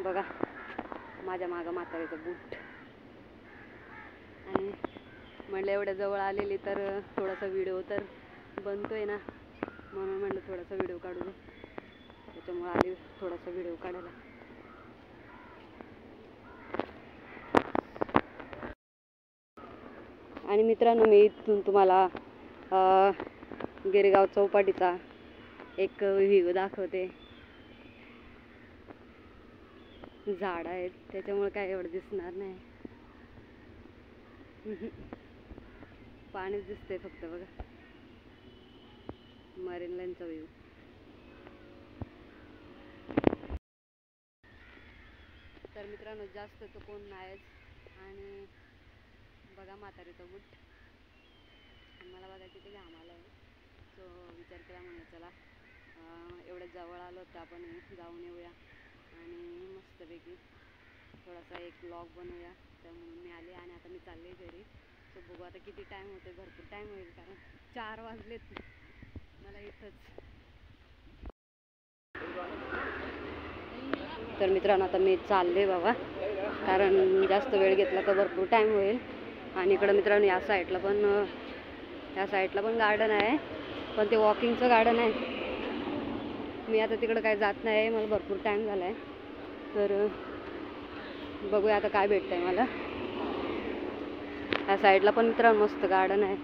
बघा माझ्या मागं म्हातारीचं बूट. आणि म्हटलं एवढ्या जवळ आलेली तर थोडासा व्हिडिओ तर बनतोय ना, म्हणून म्हटलं थोडासा व्हिडिओ काढू दे. त्याच्यामुळे आली थोडासा व्हिडिओ काढायला. आणि मित्रांनो, मी इथून तुम्हाला गिरगाव चौपाटीचा एक व्ह्यू दाखवते. झाड आहेत त्याच्यामुळे काय एवढं दिसणार नाही. पाणीच दिसतंय फक्त. बघा मरीन लाईनचा व्ह्यू. तर मित्रांनो, जास्त तर कोण नाहीच. आणि बघा म्हातारीचं बूट. मला बघा किती घाम आला आहे. सो विचार केला म्हणून चला एवढं जवळ आलो तर आपण जाऊन येऊया आणि मस्तपैकी थोडासा एक ब्लॉग बनवूया. तर म्हणून मी आले आणि आता मी चालले घरी. सो बघू आता किती टाईम होते. भरपूर टाईम होईल कारण 4 वाजलेत मला इथंच. तर मित्रांनो, आता मी चालले बाबा, कारण जास्त वेळ घेतला तर भरपूर टाईम होईल. आणि इकडं मित्रांनो या साईडला पण गार्डन आहे, पण ते वॉकिंगचं गार्डन आहे. मी आता तिकडं काय जात नाही, मला भरपूर टाईम झाला आहे. तर बघूया आता काय भेटतं आहे मला. या साईडला पण मित्रांनो मस्त गार्डन आहे.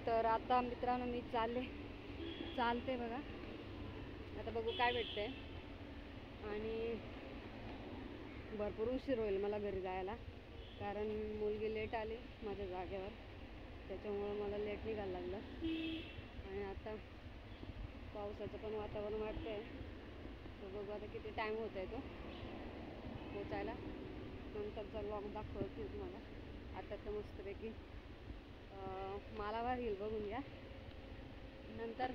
तर आता मित्रांनो मी चालते बघा. आता बघू काय भेटतंय. आणि भरपूर उशीर होईल मला घरी जायला, कारण मुलगी लेट आली माझ्या जागेवर, त्याच्यामुळं मला लेट निघायला लागलं. आणि आता पावसाचं पण वातावरण वाटतंय. तर बघू आता किती टाईम होत आहे तो पोचायला. नंतरचा व्लॉग दाखवते तुम्हाला. आता तर मस्तपैकी मालाबार हिल बघून घ्या. नंतर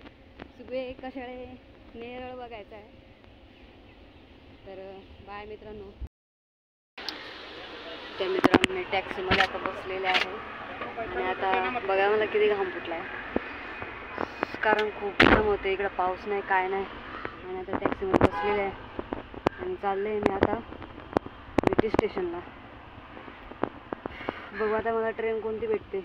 सुबे कशाळे नेरळ बघायचं आहे. तर बाय मित्रांनो. त्या मित्रांनो मी टॅक्सीमध्ये आता बसलेले आहे. आणि आता बघा मला किती घाम फुटला आहे, कारण खूप घाम होते. इकडं पाऊस नाही काय नाही. आणि आता टॅक्सीमध्ये बसलेले आहे आणि चालले मी आता बीटी स्टेशनला. बघू आता मला ट्रेन कोणती भेटते.